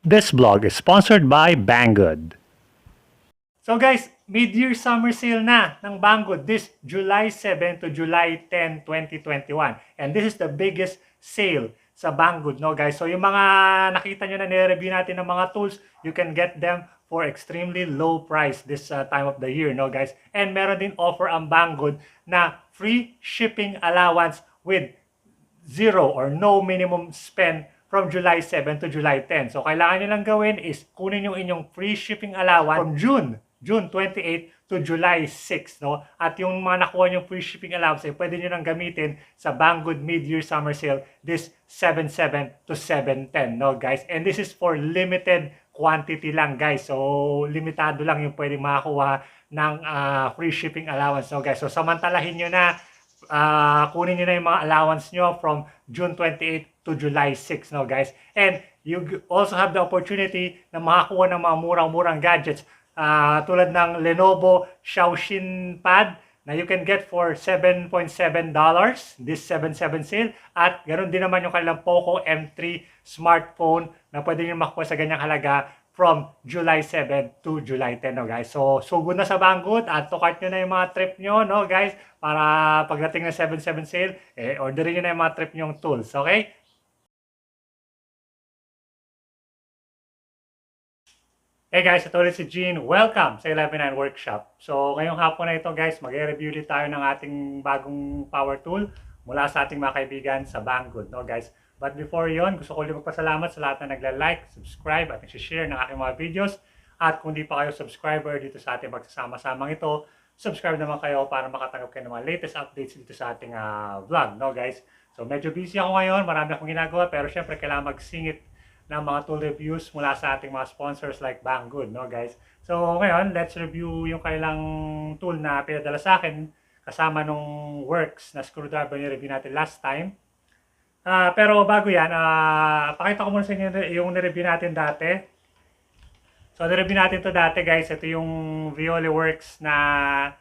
This vlog is sponsored by Banggood. So guys, mid-year summer sale na ng Banggood this July 7 to July 10, 2021. And this is the biggest sale sa Banggood, no guys? So yung mga nakita nyo na nire-review natin ng mga tools, you can get them for extremely low price this time of the year, no guys? And meron din offer ang Banggood na free shipping allowance with zero or no minimum spend from July 7 to July 10. So, kailangan nyo lang gawin is kunin yung inyong free shipping allowance from June 28 to July 6. No? At yung mga nakuha yung free shipping allowance ay pwede nyo lang gamitin sa Banggood Mid-Year Summer Sale this 7/7 to 7/10. No, guys? And this is for limited quantity lang, guys. So, limitado lang yung pwedeng makakuha ng free shipping allowance. No, guys? So, samantalahin nyo na kunin nyo na yung mga allowance nyo from June 28 to July 6, no guys. And you also have the opportunity na makakuha ng mga murang-murang gadgets tulad ng Lenovo Xiaoxin pad na you can get for $7.7 this 7/7 sale. At ganoon din naman yung kanilang Poco M3 smartphone na pwede nyo makuha sa ganyang halaga from July 7 to July 10, no guys. So good na sa Banggood at tukat nyo na yung mga trip nyo, no guys, para pagdating ng 7/7 sale, orderin nyo na yung mga trip nyong tools, okay? Hey guys, ito ulit si Gene. Welcome sa 11.9 Workshop. So ngayong hapon na ito guys, mag-review ulit tayo ng ating bagong power tool mula sa ating mga kaibigan sa Banggood, no guys. But before yon, gusto ko ulit magpasalamat sa lahat na nagla-like, subscribe at nag-share ng aking mga videos. At kung di pa kayo subscriber dito sa ating pagsasama-samang ito, subscribe naman kayo para makatanggap kayo ng mga latest updates dito sa ating vlog, no guys. So medyo busy ako ngayon, marami akong ginagawa, pero syempre kailangan magsingit ng mga tool reviews mula sa ating mga sponsors like Banggood, no guys. So ngayon, let's review yung kailang tool na pinadala sa akin kasama nung Works na screwdriver yung review natin last time. Pero bago yan, pakita ko muna sa inyo yung nireview natin dati. So nireview natin to dati guys, ito yung Violi Works na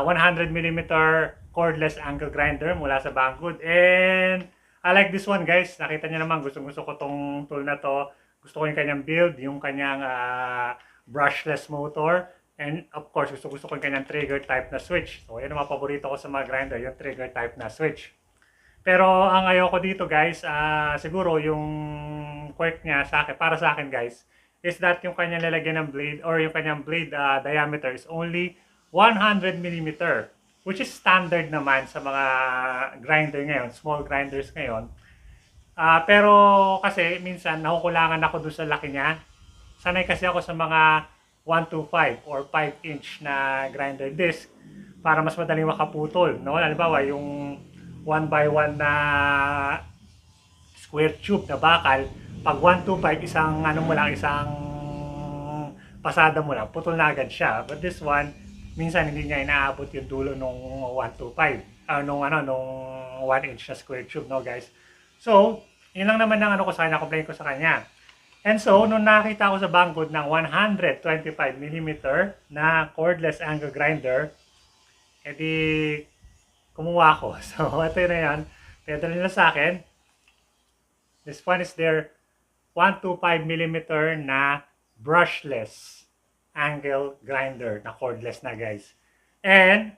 100mm cordless angle grinder mula sa Banggood. And I like this one guys. Nakita niyo naman, gusto ko tong tool na to. Gusto ko yung kanyang build, yung kanyang brushless motor. And of course, gusto ko yung kanyang trigger type na switch. So yun ang mga paborito ko sa mga grinder, yung trigger type na switch. Pero ang ayoko dito guys, siguro yung quirk niya sa akin, para sa akin guys, is that yung kanyang lalagyan ng blade or yung kanyang blade diameter is only 100mm. Which is standard naman sa mga grinder ngayon, small grinders ngayon. Pero kasi minsan nakukulangan ako doon sa laki niya. Sanay kasi ako sa mga 125 or 5-inch na grinder disc para mas madaling makaputol. No? Halimbawa, yung 1x1 na square tube na bakal, pag 125, isang ano mo lang, isang pasada mo lang, putol na agad siya. But this one, minsan hindi niya inaabot yung dulo nung 125 nung 1-inch na square tube, no guys. So yun lang naman ang ko sa kanya, complain ko sa kanya. And so nung nakita ko sa Banggood ng 125mm na cordless angle grinder, edi kumuha ko. So ito na yan, pinadala nila sa akin. This one is their 125mm na brushless angle grinder na cordless na guys. And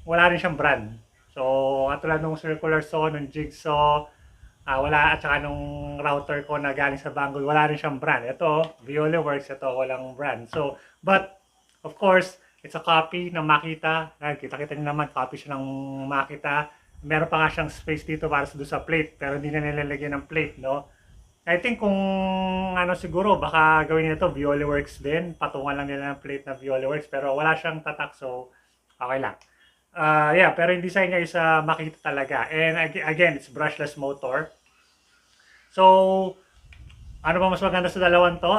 wala rin siyang brand. So katulad nung circular saw, nung jigsaw, wala, at saka nung router ko na galing sa Banggood, wala rin siyang brand. Ito, Violi Works, ito walang brand. So, but of course, it's a copy ng Makita. Kita-kita niyo naman, copy siya ng Makita. Meron pa nga siyang space dito para sa plate, pero hindi na nilalagyan ng plate, no? I think kung ano siguro, baka gawin nito Violi Works din. Patungan lang nila ng plate na Violi Works. Pero wala siyang tatak, so okay lang. Yeah, pero yung design niya is Makita talaga. And again, it's brushless motor. So, ano ba mas maganda sa dalawang to?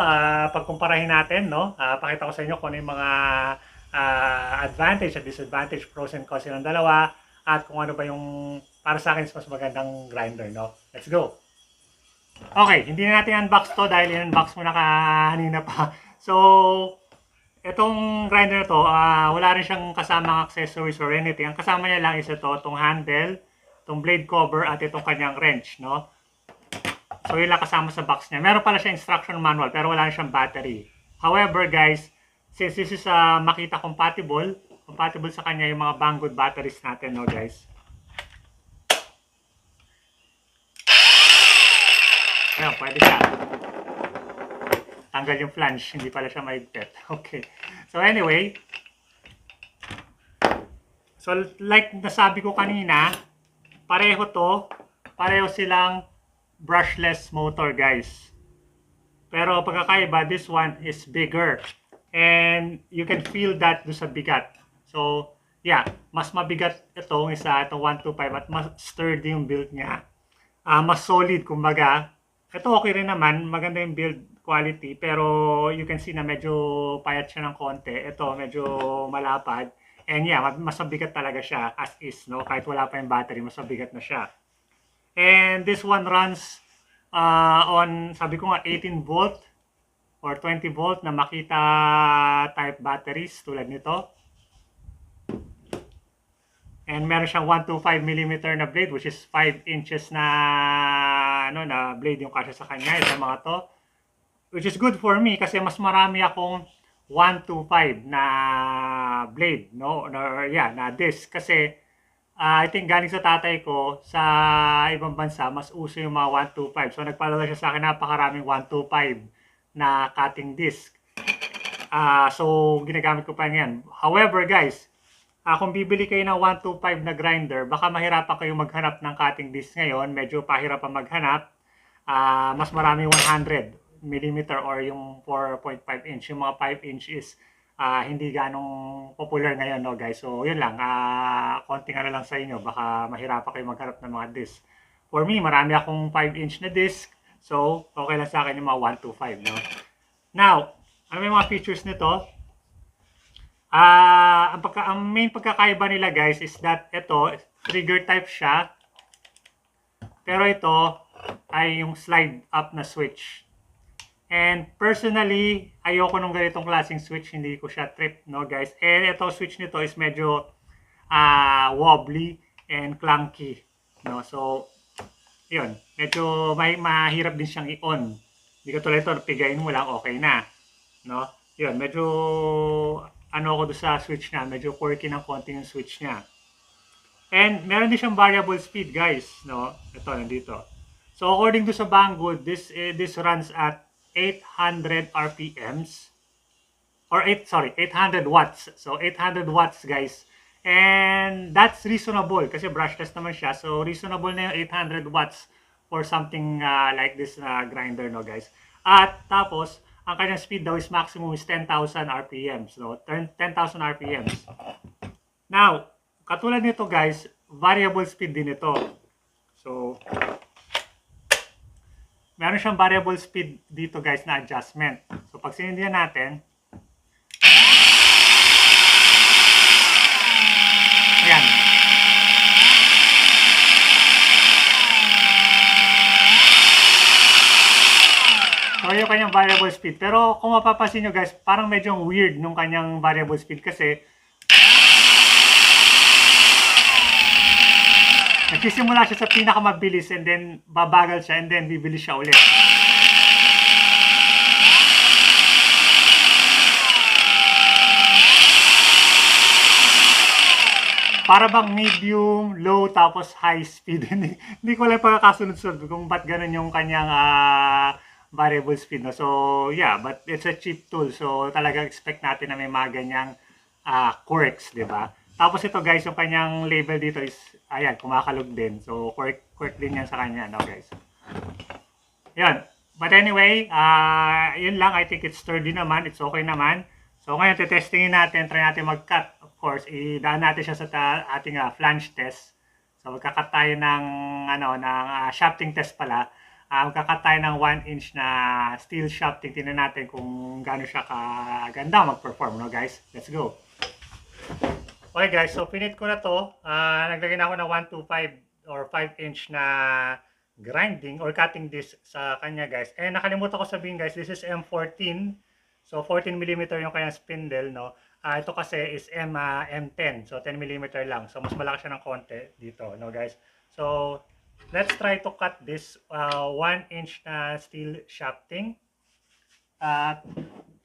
Pagkumparahin natin, no? Pakita ko sa inyo kung ano yung mga advantage at disadvantage, pros and cons ng dalawa. At kung ano ba yung para sa akin mas magandang grinder, no? Let's go! Okay, hindi na natin unbox to dahil in-unbox mo na kanina pa. So, itong grinder na to, wala rin siyang kasamang accessories or anything. Ang kasama niya lang is ito, itong handle, itong blade cover, at itong kanyang wrench, no? So yun lang kasama sa box niya. Meron pala siya instruction manual pero wala na siyang battery. However guys, since this is Makita compatible sa kanya yung mga Banggood batteries natin, no guys. Ayan, pwede siya. Tanggal yung flange, hindi pala siya maigpit. Okay. So anyway, so like nasabi ko kanina, pareho silang brushless motor guys. Pero pagkakaiba, this one is bigger. And you can feel that do sa bigat. So, yeah, mas mabigat itong isa, itong 125 at mas sturdy yung build niya. Mas solid, kumbaga. Ito okay rin naman, maganda yung build quality, pero you can see na medyo payat siya ng konti. Ito, medyo malapad. And yeah, mas mabigat talaga siya as is, no? Kahit wala pa yung battery, mas mabigat na siya. And this one runs on, sabi ko nga, 18 volt or 20 volt na Makita type batteries tulad nito. And meron siyang 125mm na blade which is 5 inches na na blade yung kasya sa kanya, ito mga to. Which is good for me kasi mas marami akong 125 na blade, no? Na disc kasi I think galing sa tatay ko sa ibang bansa mas uso yung mga 125. So nagpadala siya sa akin napakaraming 125 na cutting disc. So ginagamit ko pa yan. However guys, kung bibili kayo ng 125 na grinder, baka mahirapan kayo maghanap ng cutting disc ngayon. Medyo pahirapan maghanap. Mas marami 100mm or yung 4.5 inch. Yung mga 5 inch is hindi ganong popular ngayon, no guys. So yun lang, konting ano lang sa inyo, baka mahirapan kayo maghanap ng mga disc. For me, marami akong 5 inch na disc. So, okay lang sa akin yung mga 125, no? Now, ano yung mga features nito? Ang main pagkakaiba nila guys is that ito, trigger type siya. Pero ito ay yung slide up na switch. And personally, ayoko nung ganitong klaseng switch, hindi ko siya trip, no guys. And ito switch nito is medyo wobbly and clunky, no? So, yun, medyo mahirap din siyang i-on. Hindi ka tulad ito, pigayin mo lang, okay na. No? Yun, medyo ano ko doon sa switch niya, medyo quirky ng konti yung switch niya. And meron din siyang variable speed, guys. No? Ito, nandito. So, according to sa Banggood, this runs at 800 RPMs. Or 800 watts. So, 800 watts, guys. And that's reasonable kasi brushless naman siya. So, reasonable na yung 800 watts for something like this grinder, no guys. At tapos, ang kanyang speed daw is maximum is 10,000 RPMs. So, 10,000 RPMs. Now, katulad nito guys, variable speed din ito. So, meron siyang variable speed dito guys na adjustment. So, pag sinindihan natin, ayan. So, yung kanyang variable speed. Pero kung mapapansin nyo guys, parang medyo weird nung kanyang variable speed kasi nagsisimula siya sa pinakamabilis and then babagal siya and then bibilis siya ulit. Para bang medium, low, tapos high speed. Hindi ko lang pagkakasunod-sunod kung ba't ganun yung kanyang variable speed. No? So, yeah, but it's a cheap tool. So, talagang expect natin na may mga ganyang quirks, di ba? Tapos ito guys, yung kanyang label dito is, ayan, kumakalog din. So, quirk din yan sa kanya, no guys? Yan. But anyway, yun lang. I think it's sturdy naman. It's okay naman. So, ngayon, testingin natin. Try natin mag-cut. Of course, idaan natin siya sa ating flange test. So, magkakat tayo ng, shafting test pala. Magkakat tayo ng 1 inch na steel shafting. Tingnan natin kung gaano siya kaganda mag-perform, no guys? Let's go. Okay guys, so pinit ko na to. Naglagay na ako ng 125 or 5 inch na grinding or cutting disc sa kanya guys. And nakalimutan ko sabihin guys, this is M14. So 14mm yung kanyang spindle, no? Ito kasi is M10. So 10mm lang. So mas malaki siya ng konti dito, no guys? So let's try to cut this 1-inch na steel shafting. At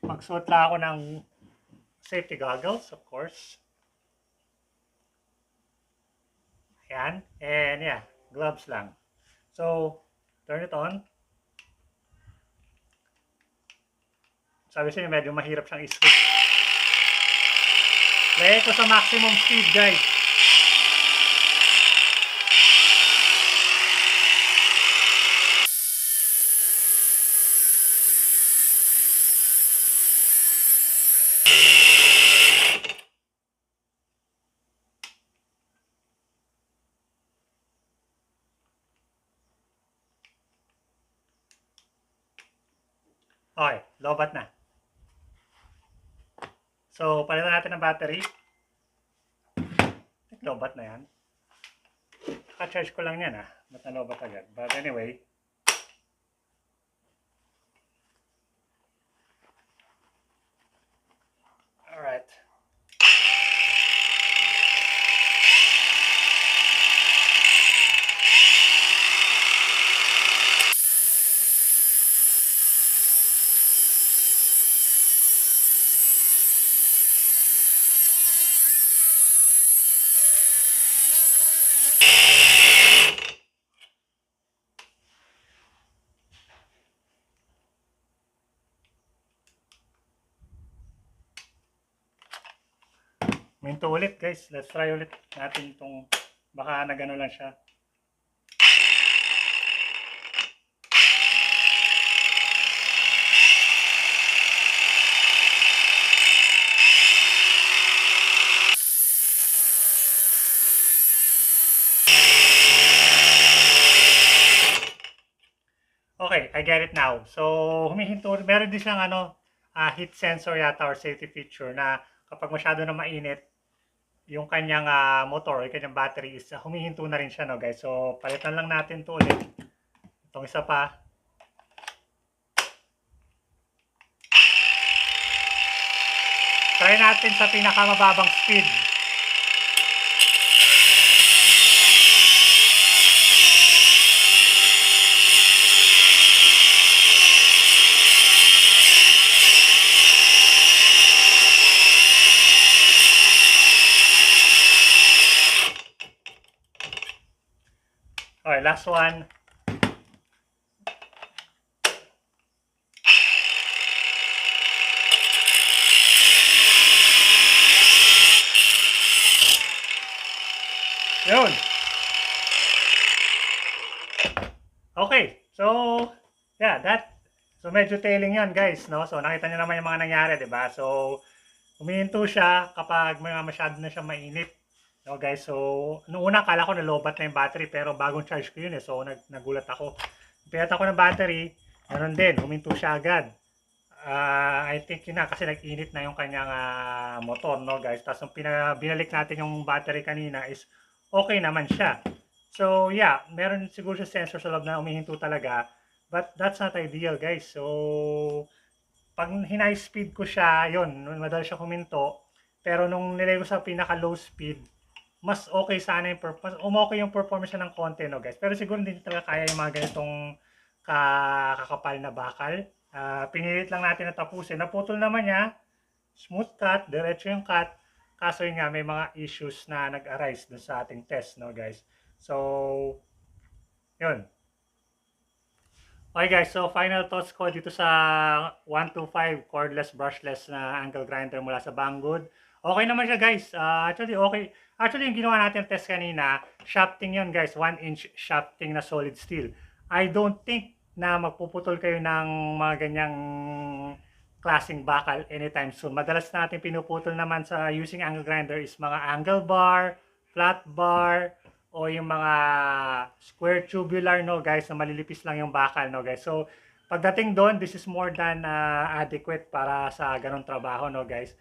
magsuot lang ako ng safety goggles, of course. Ayan. And yeah, gloves lang. So, turn it on. Sabi sa inyo, medyo mahirap siyang i-switch. Lagay ko sa maximum speed, guys. Okay, lobat na. So, palitan natin ang battery. Lobat na yan. Naka-charge ko lang yan Ba't na lobat agad? But anyway. Alright. Minto ulit guys. Let's try ulit natin itong baka nagano lang siya. Okay, I get it now. So, humihinto, meron din siyang heat sensor yata or safety feature na kapag masyado na mainit, yung kanyang motor, yung kanyang battery is humihinto na rin siya, no guys. So, palitan lang natin to ulit. Itong isa pa. Try natin sa pinakamababang speed. Okay, last one. Yun. Okay. So, yeah, so medyo tailing yan, guys, no? So, nakita niyo naman yung mga nangyari, 'di ba? So, humihinto siya kapag masyado na siya mainit. No, guys. So, nung una akala ko nalobat na yung battery pero bagong charge ko yun So, nagulat ako. Pinat ako ng battery, meron din, huminto siya agad. I think yun na kasi nag-init na yung kanyang motor, no, guys. Tapos nung binalik natin yung battery kanina is okay naman siya. So, yeah, meron siguro siya sensor sa loob na umihinto talaga. But that's not ideal, guys. So, pag high speed ko siya, yun, madali siya huminto. Pero nung nilagay ko sa pinaka-low speed, mas okay sana yung umokay yung performance niya ng konti, no, guys. Pero siguro hindi talaga kaya yung mga ganitong kakapal na bakal. Pinilit lang natin na tapusin. Naputol naman niya. Smooth cut, diretso yung cut. Kaso yun nga, may mga issues na nag-arise dun sa ating test, no, guys. So, yun. Okay guys, so final thoughts ko dito sa 125 cordless brushless na angle grinder mula sa Banggood. Okay naman siya guys. Actually okay. Actually yung ginawa natin test kanina, shafting yun guys, 1-inch shafting na solid steel. I don't think na magpuputol kayo ng mga ganyang klaseng bakal anytime soon. Madalas natin pinuputol naman sa using angle grinder is mga angle bar, flat bar, o yung mga square tubular, no guys, na malilipis lang yung bakal, no guys. So, pagdating doon, this is more than adequate para sa ganong trabaho, no guys.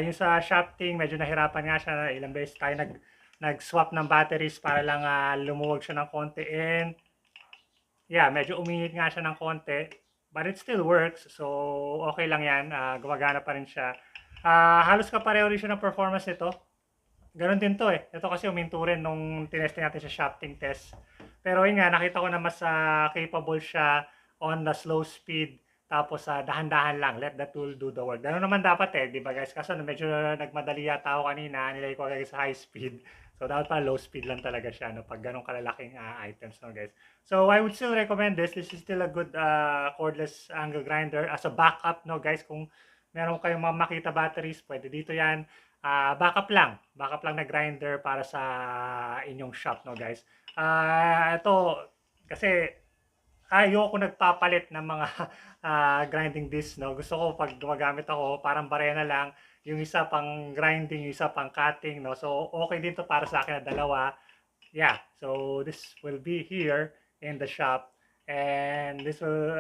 Yung sa shafting, medyo nahirapan nga siya. Ilang beses tayo nag-swap ng batteries para lang lumuwag siya ng konti. And, yeah, medyo uminit nga siya ng konti. But it still works. So, okay lang yan. Gumagana pa rin siya. Halos kapareho rin siya ng performance nito. Ganon din to Ito kasi uminto rin nung tinesting natin sa shafting test. Pero yun nga, nakita ko na mas capable siya on the slow speed. Tapos dahan-dahan lang, let the tool do the work. Gano'n naman dapat eh, di ba guys? Kaso medyo nagmadali yata ako kanina, nilagay ko agad sa high speed. So dapat pala low speed lang talaga siya no, pag ganong kalalaking items no guys. So I would still recommend this. This is still a good cordless angle grinder as a backup no guys. Kung meron kayong mga Makita batteries, pwede dito yan. Backup lang na grinder para sa inyong shop no guys. Ito kasi ayoko nagpapalit ng mga grinding disc no. Gusto ko pag gumagamit ako parang barena lang, yung isa pang grinding, yung isa pang cutting no. So okay din to para sa akin na dalawa. Yeah, so this will be here in the shop and this will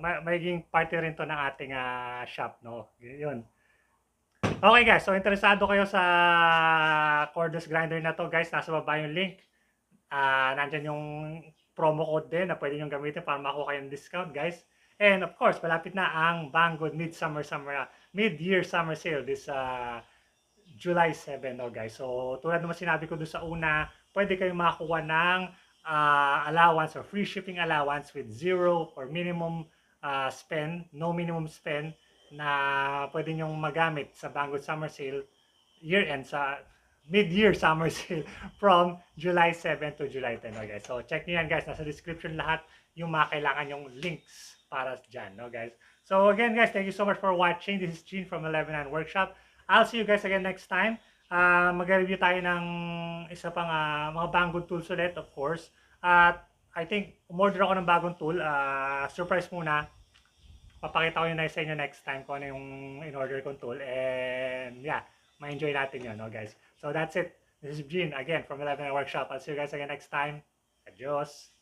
magiging party rin to ng ating shop no. Yun. Okay guys, so interesado kayo sa cordless grinder na to guys, nasa baba yung link. Nandyan yung promo code din na pwede nyo gamitin para makuha kayong discount guys. And of course, malapit na ang Banggood mid-year summer sale this July 7 no guys. So tulad naman sinabi ko doon sa una, pwede kayong makakuha ng allowance or free shipping allowance with zero or minimum spend, no minimum spend na pwede nyong magamit sa Banggood summer sale year-end sa mid-year summer sale from July 7 to July 10 no guys. So check nyo yan guys, nasa description lahat yung mga kailangan yung links para dyan no guys. So again guys, thank you so much for watching. This is Gene from 11.9 Workshop. I'll see you guys again next time. Mag-review tayo ng isa pang mga Banggood tools ulit of course. At I think umorder ako ng bagong tool. Surprise muna. Papakita ko yun na sa inyo next time kung ano yung in-order kong tool. And yeah, ma-enjoy natin yun, no, guys. So that's it. This is Gene again from 11 Workshop. I'll see you guys again next time. Adios.